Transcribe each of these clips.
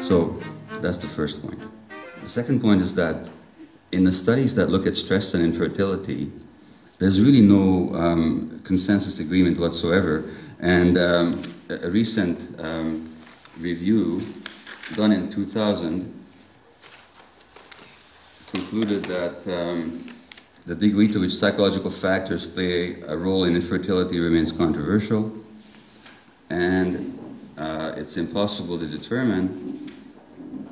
So that's the first point. The second point is that in the studies that look at stress and infertility, there's really no consensus agreement whatsoever. And a recent review done in 2000 concluded that the degree to which psychological factors play a role in infertility remains controversial, and it's impossible to determine.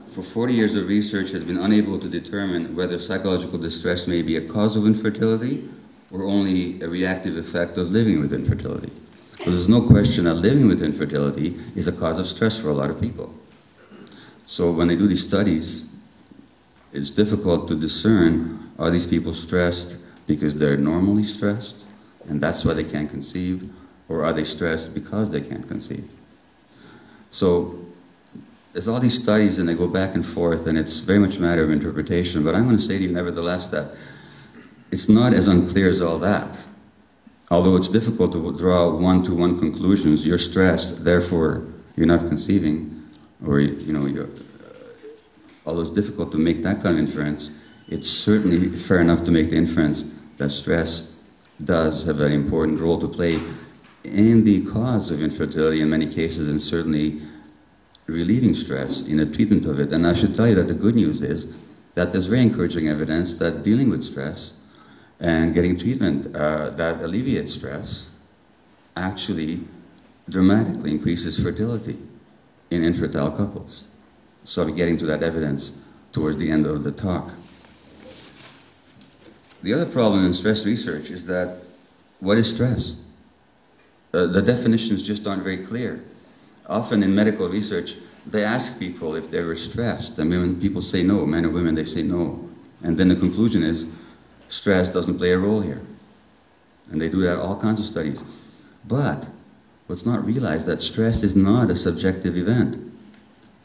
For 40 years of research has been unable to determine whether psychological distress may be a cause of infertility or only a reactive effect of living with infertility. So there's no question that living with infertility is a cause of stress for a lot of people. So when they do these studies, it's difficult to discern, are these people stressed because they're normally stressed and that's why they can't conceive, or are they stressed because they can't conceive? So there's all these studies and they go back and forth, and it's very much a matter of interpretation, but I'm going to say to you nevertheless that it's not as unclear as all that. Although it's difficult to draw one-to-one conclusions, you're stressed, therefore you're not conceiving, or although it's difficult to make that kind of inference, it's certainly fair enough to make the inference that stress does have an important role to play in the cause of infertility in many cases, and certainly relieving stress in the treatment of it. And I should tell you that the good news is that there's very encouraging evidence that dealing with stress and getting treatment that alleviates stress actually dramatically increases fertility in infertile couples. So I'll be getting to that evidence towards the end of the talk. The other problem in stress research is that what is stress? The definitions just aren't very clear. Often in medical research, they ask people if they were stressed, and when people say no, men or women, they say no. And then the conclusion is, stress doesn't play a role here. And they do that all kinds of studies. But what's not realized that stress is not a subjective event.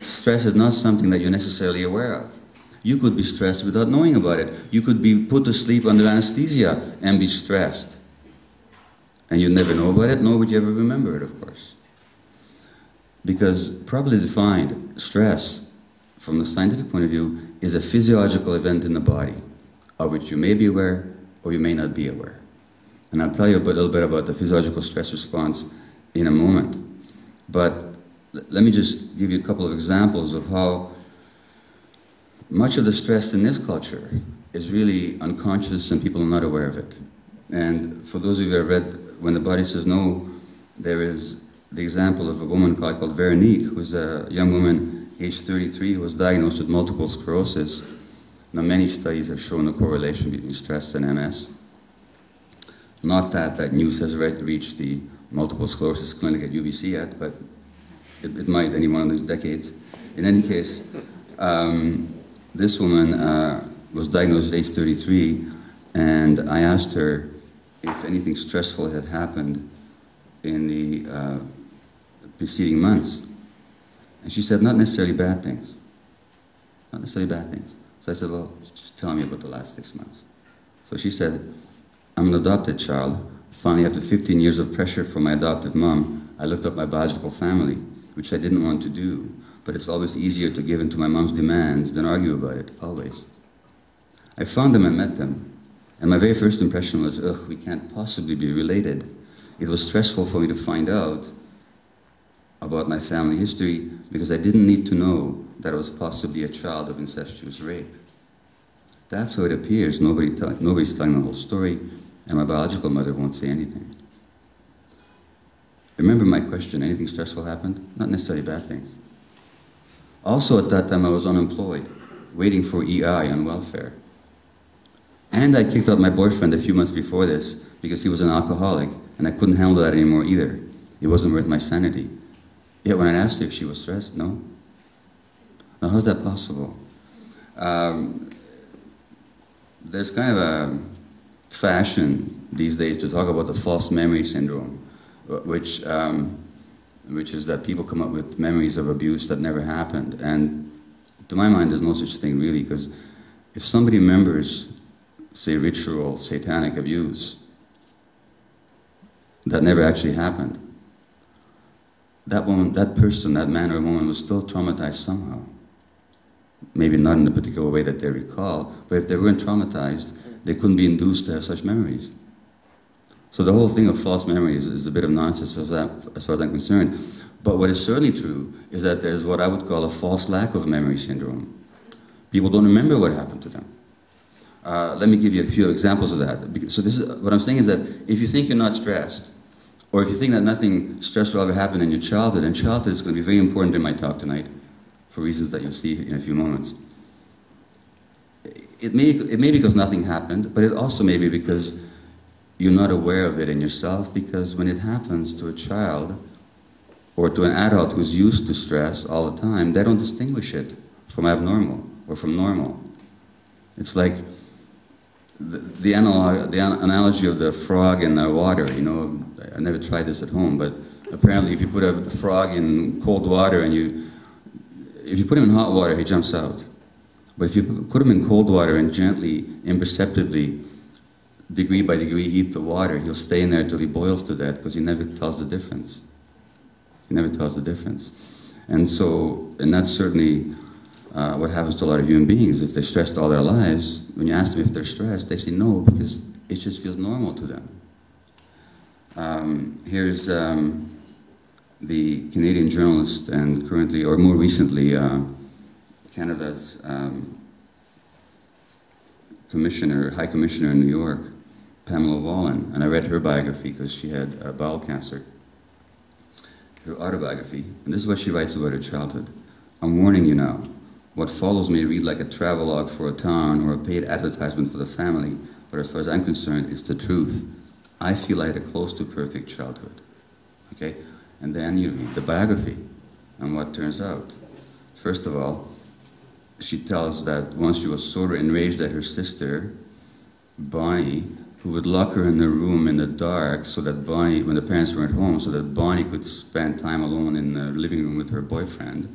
Stress is not something that you're necessarily aware of. You could be stressed without knowing about it. You could be put to sleep under anesthesia and be stressed. And you'd never know about it, nor would you ever remember it, of course. Because properly defined, stress, from the scientific point of view, is a physiological event in the body, of which you may be aware or you may not be aware. And I'll tell you a little bit about the physiological stress response in a moment. But let me just give you a couple of examples of how much of the stress in this culture is really unconscious and people are not aware of it. And for those of you who have read When the Body Says No, there is the example of a woman called Veronique, who's a young woman, age 33, who was diagnosed with multiple sclerosis. Now, many studies have shown a correlation between stress and MS. Not that news has reached the multiple sclerosis clinic at UBC yet, but it might any one of these decades. In any case, this woman was diagnosed at age 33, and I asked her if anything stressful had happened in the preceding months. And she said, not necessarily bad things. Not necessarily bad things. So I said, well, just tell me about the last 6 months. So she said, I'm an adopted child. Finally, after 15 years of pressure from my adoptive mom, I looked up my biological family, which I didn't want to do. But it's always easier to give in to my mom's demands than argue about it, always. I found them and met them. And my very first impression was, ugh, we can't possibly be related. It was stressful for me to find out about my family history because I didn't need to know that I was possibly a child of incestuous rape. That's how it appears. Nobody's telling the whole story, and my biological mother won't say anything. Remember my question, anything stressful happened? Not necessarily bad things. Also at that time I was unemployed, waiting for EI on welfare. And I kicked out my boyfriend a few months before this because he was an alcoholic, and I couldn't handle that anymore either. It wasn't worth my sanity. Yet when I asked her if she was stressed, no. Now how's that possible? There's kind of a fashion these days to talk about the false memory syndrome, which is that people come up with memories of abuse that never happened. And to my mind, there's no such thing really, because if somebody remembers, say, ritual satanic abuse that never actually happened, that woman, that person, that man or woman was still traumatized somehow. Maybe not in the particular way that they recall, but if they weren't traumatized, they couldn't be induced to have such memories. So the whole thing of false memories is a bit of nonsense as far as I'm concerned. But what is certainly true is that there's what I would call a false lack of memory syndrome. People don't remember what happened to them. Let me give you a few examples of that. So this is, what I'm saying is that if you think you're not stressed, or if you think that nothing stressful ever happened in your childhood, and childhood is going to be very important in my talk tonight, for reasons that you'll see in a few moments. It may be because nothing happened, but it also may be because you're not aware of it in yourself, because when it happens to a child, or to an adult who's used to stress all the time, they don't distinguish it from abnormal or from normal. It's like the analogy of the frog in the water, you know. I never tried this at home, but apparently if you put a frog in cold water and if you put him in hot water, he jumps out. But if you put him in cold water and gently, imperceptibly, degree by degree heat the water, he'll stay in there till he boils to death because he never tells the difference. He never tells the difference. And that's certainly what happens to a lot of human beings. If they're stressed all their lives, when you ask them if they're stressed, they say no, because it just feels normal to them. Here's the Canadian journalist and currently, or more recently, Canada's High Commissioner in New York, Pamela Wallin, and I read her biography because she had bowel cancer. Her autobiography, and this is what she writes about her childhood. I'm warning you now. What follows may read like a travelogue for a town or a paid advertisement for the family, but as far as I'm concerned, it's the truth. I feel I had a close to perfect childhood. Okay? And then you read the biography, and what turns out. First of all, she tells that once she was sort of enraged at her sister, Bonnie, who would lock her in the room in the dark so that Bonnie, when the parents weren't home, so that Bonnie could spend time alone in the living room with her boyfriend,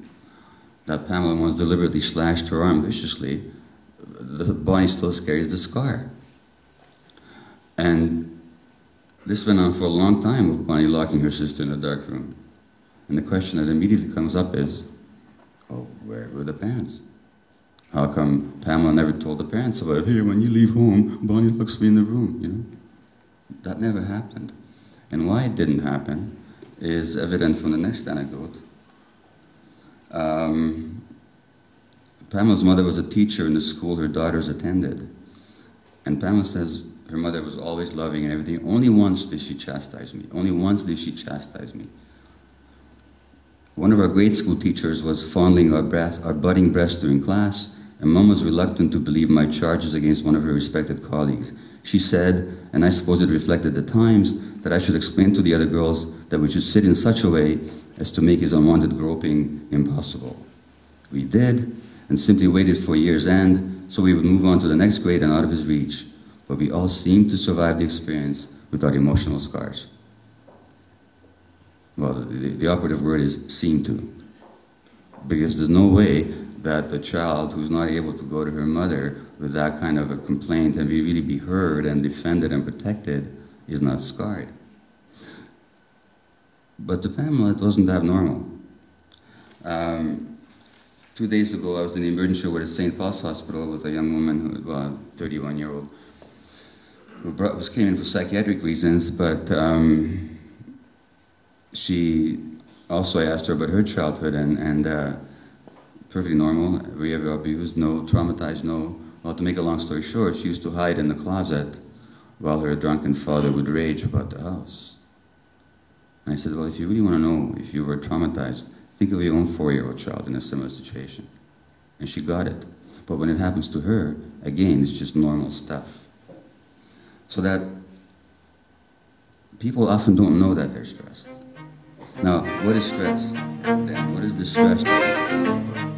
that Pamela once deliberately slashed her arm viciously. Bonnie still carries the scar. And this went on for a long time with Bonnie locking her sister in a dark room. And the question that immediately comes up is, oh, where were the parents? How come Pamela never told the parents about it? Hey, when you leave home, Bonnie locks me in the room, you know? That never happened. And why it didn't happen is evident from the next anecdote. Pamela's mother was a teacher in the school her daughters attended. And Pamela says her mother was always loving and everything. Only once did she chastise me. Only once did she chastise me. One of our grade school teachers was fondling our budding breast during class, and Mom was reluctant to believe my charges against one of her respected colleagues. She said, and I suppose it reflected the times, that I should explain to the other girls that we should sit in such a way as to make his unwanted groping impossible. We did, and simply waited for year's end, so we would move on to the next grade and out of his reach. But we all seemed to survive the experience without emotional scars. Well, the operative word is seem to. Because there's no way that the child who's not able to go to her mother with that kind of a complaint and really be heard and defended and protected is not scarred. But to Pamela, it wasn't abnormal. 2 days ago, I was in the emergency ward at St. Paul's Hospital with a young woman, who, a 31-year-old, who came in for psychiatric reasons, but I asked her about her childhood, and perfectly normal. Were you ever abused? No. Traumatized? No. Well, to make a long story short, she used to hide in the closet while her drunken father would rage about the house. And I said, well, if you really want to know if you were traumatized, think of your own 4-year-old child in a similar situation. And she got it. But when it happens to her, again, it's just normal stuff. So that people often don't know that they're stressed. Now, what is stress? Then, what is the stress that people know about?